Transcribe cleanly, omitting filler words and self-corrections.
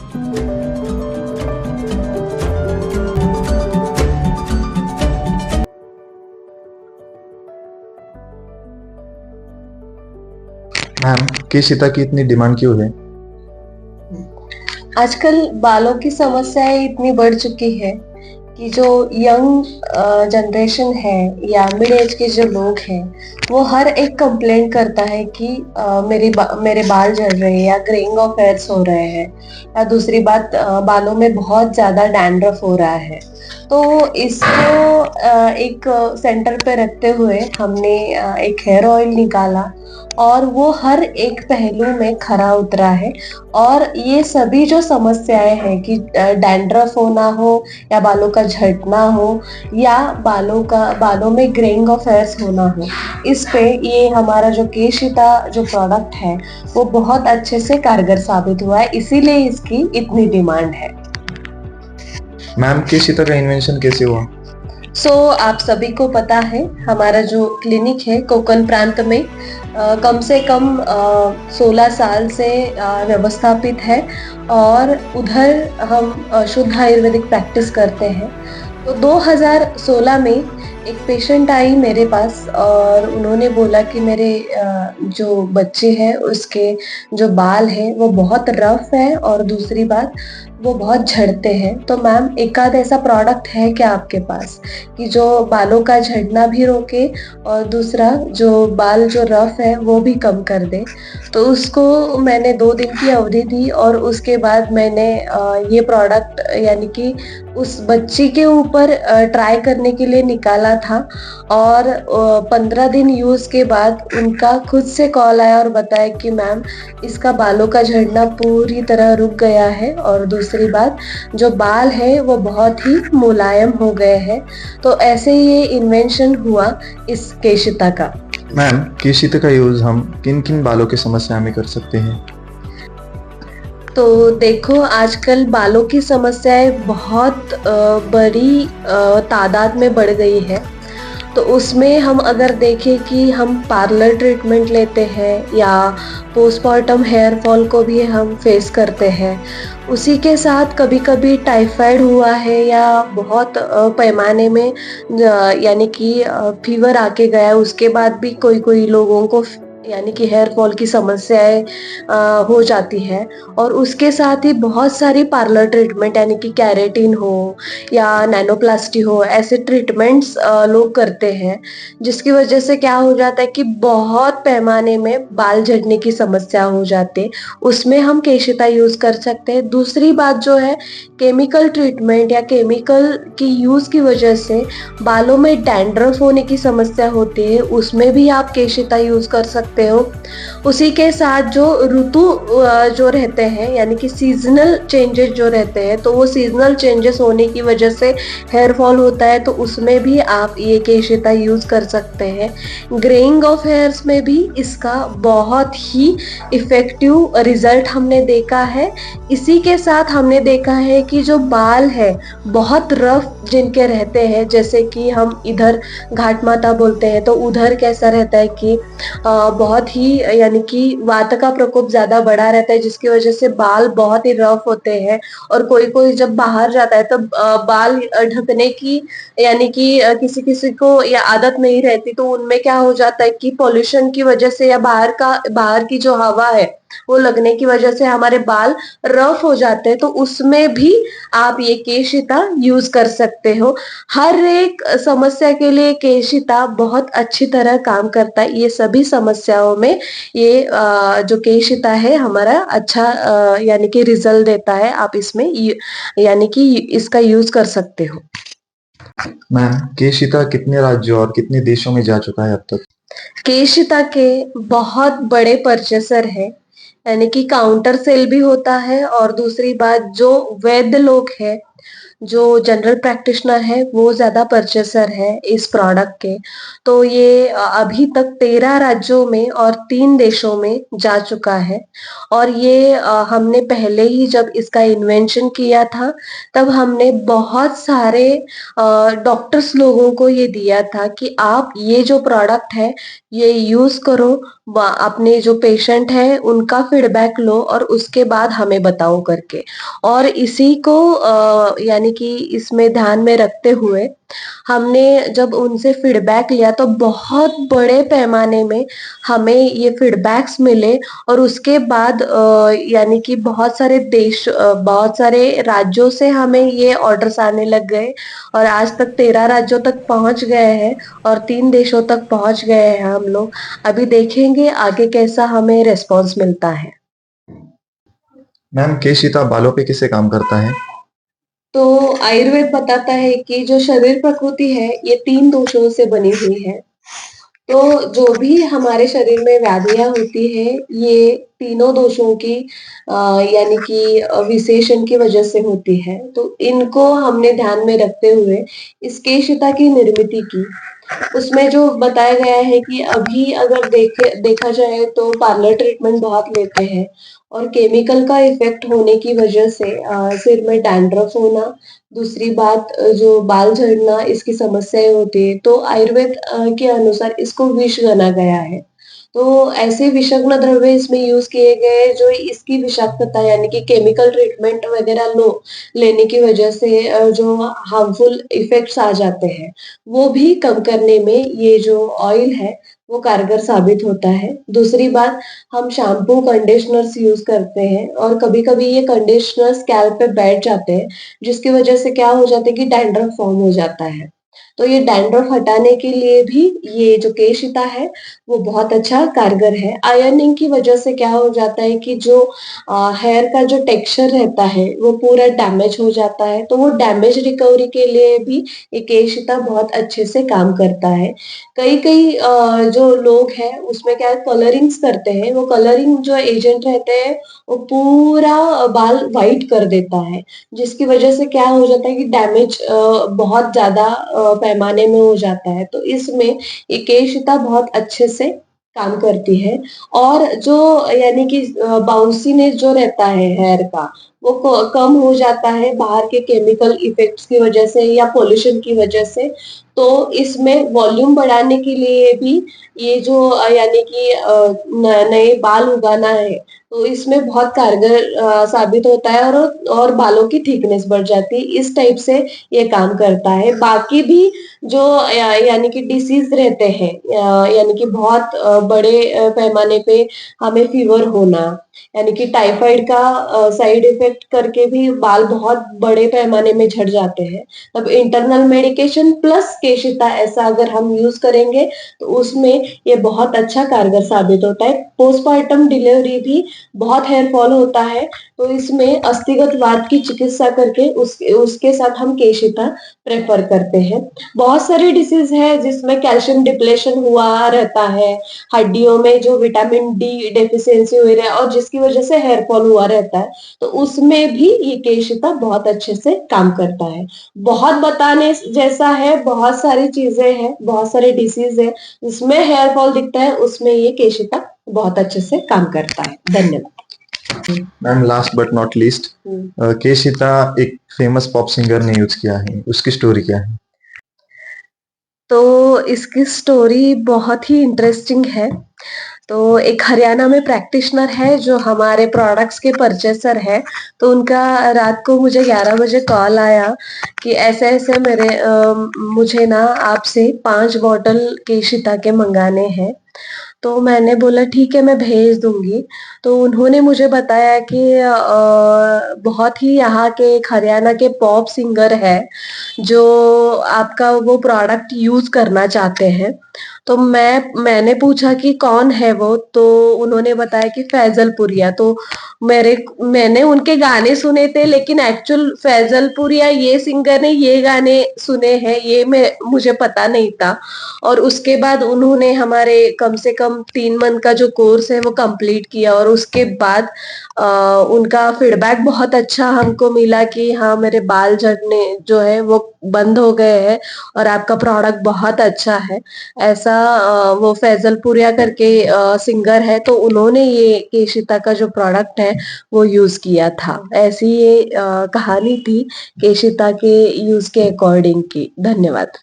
Ma'am, केशिता की इतनी demand क्यों है? आजकल बालों की समस्याएं इतनी बढ़ चुकी है कि जो यंग जनरेशन है या मिड एज के जो लोग हैं वो हर एक कंप्लेंट करता है कि मेरे बाल झड़ रहे हैं या ग्रेइंग ऑफ हेयर्स हो रहे हैं, या दूसरी बात बालों में बहुत ज्यादा डैंड्रफ हो रहा है। तो इसको एक सेंटर पे रखते हुए हमने एक हेयर ऑयल निकाला और वो हर एक पहलू में खरा उतरा है। और ये सभी जो समस्याएं हैं कि डैंड्रफ होना हो या बालों का झड़ना हो या बालों में ग्रेइंग ऑफ हेयर्स होना हो, इस पे ये हमारा जो केशिता जो प्रोडक्ट है वो बहुत अच्छे से कारगर साबित हुआ है, इसीलिए इसकी इतनी डिमांड है। मैम, केशिता का इन्वेंशन कैसे हुआ? आप सभी को पता है हमारा जो क्लिनिक है कोकण प्रांत में कम से कम 16 साल से व्यवस्थापित है और उधर हम शुद्ध आयुर्वेदिक प्रैक्टिस करते हैं। तो 2016 में एक पेशेंट आई मेरे पास और उन्होंने बोला कि मेरे जो बच्चे हैं उसके जो बाल हैं वो बहुत रफ है और दूसरी बात वो बहुत झड़ते हैं। तो मैम एक आध ऐसा प्रोडक्ट है क्या आपके पास कि जो बालों का झड़ना भी रोके और दूसरा जो बाल जो रफ है वो भी कम कर दे? तो उसको मैंने 2 दिन की अवधि दी और उसके बाद मैंने ये प्रोडक्ट यानी कि उस बच्ची के ऊपर ट्राई करने के लिए निकाला था और 15 दिन यूज के बाद उनका खुद से कॉल आया और बताया कि मैम इसका बालों का झड़ना पूरी तरह रुक गया है और दूसरी बात जो बाल है वो बहुत ही मुलायम हो गए हैं। तो ऐसे ही ये इन्वेंशन हुआ इस केशिता का। मैम, केशिता का यूज हम किन किन बालों की समस्या में कर सकते हैं? तो देखो आजकल बालों की समस्याएं बहुत बड़ी तादाद में बढ़ गई है। तो उसमें हम अगर देखें कि हम पार्लर ट्रीटमेंट लेते हैं या पोस्टमार्टम हेयर फॉल को भी हम फेस करते हैं, उसी के साथ कभी कभी टाइफाइड हुआ है या बहुत पैमाने में यानी कि फीवर आके गया है, उसके बाद भी कोई कोई लोगों को यानी कि हेयर फॉल की समस्याएं हो जाती है। और उसके साथ ही बहुत सारी पार्लर ट्रीटमेंट यानी कि कैरेटिन हो या नैनोप्लास्टी हो, ऐसे ट्रीटमेंट्स लोग करते हैं जिसकी वजह से क्या हो जाता है कि बहुत पैमाने में बाल झड़ने की समस्या हो जाती है। उसमें हम केशिता यूज कर सकते हैं। दूसरी बात जो है केमिकल ट्रीटमेंट या केमिकल की यूज की वजह से बालों में डैंड्रफ होने की समस्या होती है, उसमें भी आप केशिता यूज कर सकते हो। उसी के साथ जो ऋतु जो रहते हैं यानी कि सीजनल चेंजेस जो रहते हैं, तो वो सीजनल चेंजेस होने की वजह से हेयर फॉल होता है, तो उसमें भी आप ये केशिता यूज कर सकते हैं। ग्रेइंग ऑफ हेयर्स में भी इसका बहुत ही इफेक्टिव रिजल्ट हमने देखा है। इसी के साथ हमने देखा है कि जो बाल है बहुत रफ जिनके रहते हैं, जैसे कि हम इधर घाट माता बोलते हैं, तो उधर कैसा रहता है कि बहुत ही यानी कि वात का प्रकोप ज्यादा बढ़ा रहता है जिसकी वजह से बाल बहुत ही रफ होते हैं। और कोई कोई जब बाहर जाता है तो बाल ढकने की यानी कि किसी किसी को ये आदत नहीं रहती, तो उनमें क्या हो जाता है कि पॉल्यूशन की वजह से या बाहर की जो हवा है वो लगने की वजह से हमारे बाल रफ हो जाते हैं। तो उसमें भी आप ये केशिता यूज कर सकते हो। हर एक समस्या के लिए केशिता बहुत अच्छी तरह काम करता है। ये सभी समस्याओं में ये जो केशिता है हमारा अच्छा यानी कि रिजल्ट देता है। आप इसमें यानी कि इसका यूज कर सकते हो। मैम, केशिता कितने राज्यों और कितने देशों में जा चुका है अब तक? केशिता के बहुत बड़े परचेसर है यानी कि काउंटर सेल भी होता है और दूसरी बात जो वैद्य लोग हैं जो जनरल प्रैक्टिशनर है वो ज़्यादा परचेसर है इस प्रोडक्ट के। तो ये अभी तक 13 राज्यों में और 3 देशों में जा चुका है और ये हमने पहले ही जब इसका इन्वेंशन किया था, तब हमने बहुत सारे डॉक्टर्स लोगों को ये दिया था कि आप ये जो प्रोडक्ट है, ये यूज़ करो, अपने जो पेशेंट है उनका फीडबैक लो और उसके बाद हमें बताओ करके। और इसी को यानी कि इसमें ध्यान में रखते हुए हमने जब उनसे फीडबैक लिया तो बहुत बड़े पैमाने में हमें ये फीडबैक्स मिले और उसके बाद यानी कि बहुत सारे राज्यों से हमें ये ऑर्डर्स आने लग गए और आज तक 13 राज्यों तक पहुँच गए हैं और 3 देशों तक पहुँच गए हैं हम लोग। अभी देखेंगे आगे कैसा हमें रिस्पॉन्स मिलता है। मैम केशिता बालों पे किससे काम करता है? तो आयुर्वेद बताता है कि जो शरीर प्रकृति है, ये 3 दोषों से बनी हुई है। तो जो भी हमारे शरीर में व्याधियाँ होती हैं, ये तीनों दोषों की यानी कि विशेषण की वजह से होती है। तो इनको हमने ध्यान में रखते हुए इस केशिता की निर्मिति की। उसमें जो बताया गया है कि अभी अगर देखा जाए तो पार्लर ट्रीटमेंट बहुत लेते हैं और केमिकल का इफ़ेक्ट होने की वजह से सिर में डैंड्रफ होना, दूसरी बात जो बाल झड़ना इसकी समस्याएँ होती है, तो आयुर्वेद के अनुसार इसको विष माना गया है। तो ऐसे विषग्न द्रव्य इसमें यूज़ किए गए जो इसकी विषाक्तता यानी कि केमिकल ट्रीटमेंट वगैरह लेने की वजह से जो हार्मफुल इफ़ेक्ट्स आ जाते हैं, वो भी कम करने में ये जो ऑयल है, वो कारगर साबित होता है। दूसरी बात हम शैम्पू, कंडीशनर्स यूज़ करते हैं और कभी-कभी ये कंडीशनर स्कैल्प पे बैठ जाते हैं, जिसकी वजह से क्या हो जाता है कि डैंड्रफ फॉर्म हो जाता है। तो ये डैंड्रफ हटाने के लिए भी ये जो केशिता है, वो बहुत अच्छा कारगर है। आयरनिंग की वजह से क्या हो जाता है कि जो हेयर का जो टेक्सचर रहता है, वो पूरा डैमेज हो जाता है, तो वो डैमेज रिकवरी के लिए भी ये केशिता बहुत अच्छे से काम करता है। कई-कई जो लोग हैं उसमें क्या है कलरिंग्स करते हैं, वो कलरिंग जो एजेंट रहते हैं, वो पूरा बाल व्हाइट कर देता है, जिसकी वजह से क्या हो जाता है कि डैमेज बहुत ज़्यादा पैमाने में हो जाता है। तो इसमें ये केशिता बहुत अच्छे से काम करती है और जो यानी कि बाउंसीनेस जो रहता है हेयर का, वो कम हो जाता है बाहर के केमिकल इफ़ेक्ट्स की वजह से या पॉल्यूशन की वजह से। तो इसमें वॉल्यूम बढ़ाने के लिए भी ये जो यानी कि नए बाल उगाना है, तो इसमें बहुत कारगर साबित होता है और बालों की थिकनेस बढ़ जाती है। इस टाइप से ये काम करता है। बाकी भी जो यानी कि डिसीज़ रहते हैं यानी कि बहुत बड़े पैमाने पे हमें फ़ीवर होना, यानी कि टाइफाइड का साइड इफ़ेक्ट करके भी बाल बहुत बड़े पैमाने में झड़ जाते हैं। तब इंटरनल मेडिकेशन प्लस केशिता ऐसा अगर हम यूज़ करेंगे, तो उसमें ये बहुत अच्छा कारगर साबित होता है। पोस्टपार्टम डिलीवरी भी बहुत हेयर फॉल होता है, तो इसमें अस्थिगत वात की चिकित्सा करके उसके साथ हम केशिता प्रेफ़र करते हैं। बहुत सारे डिसीज़ है जिसमें कैल्शियम डिप्लेशन हुआ रहता है, हड्डियों में जो विटामिन डी डेफिशिएंसी हुई रहे और जिसकी वजह से हेयर फॉल हुआ रहता है, तो उसमें भी ये केशिता बहुत अच्छे से काम करता है। बहुत बताने जैसा है, बहुत सारी चीज़ें हैं, बहुत सारे डिसीज़ हैं, जिसमें हेयर फॉल दिखता है, उसमें ये केशिता बहुत अच्छे से काम करता है। धन्यवाद। Ma'am last but not least, केशिता एक फेमस पॉप सिंगर ने यूज किया है, उसकी स्टोरी क्या है? तो इसकी स्टोरी बहुत ही इंटरेस्टिंग है। तो एक हरियाणा में प्रैक्टिशनर है जो हमारे प्रोडक्ट्स के परचेसर है, तो उनका रात को मुझे 11 बजे कॉल आया कि ऐसे-ऐसे मुझे ना आपसे 5 बॉटल केशिता के मँगाने हैं। तो मैंने बोला ठीक है मैं भेज दूँगी। तो उन्होंने मुझे बताया कि बहुत ही यहाँ के एक हरियाणा के पॉप सिंगर है, जो आपका वो प्रोडक्ट यूज़ करना चाहते हैं। तो मैंने पूछा कि कौन है वो, तो उन्होंने बताया कि फैजल पुरिया। तो मैंने उनके गाने सुने थे, लेकिन एक्चुअल फैजल पुरिया ये सिंगर ने ये गाने सुने हैं ये मुझे पता नहीं था। और उसके बाद उन्होंने हमारे कम से कम 3 मंथ का जो कोर्स है वो कंप्लीट किया, और उसके बाद उनका फीडबैक बहुत अच्छा हमको मिला कि हाँ, मेरे बाल झड़ने जो है वो बंद हो गए हैं और आपका प्रोडक्ट बहुत अच्छा है। ऐसा वो फैजल पुरिया करके सिंगर है, तो उन्होंने ये केशिता का जो प्रोडक्ट है वो यूज किया था। ऐसी ये कहानी थी केशिता के यूज के अकॉर्डिंग की। धन्यवाद।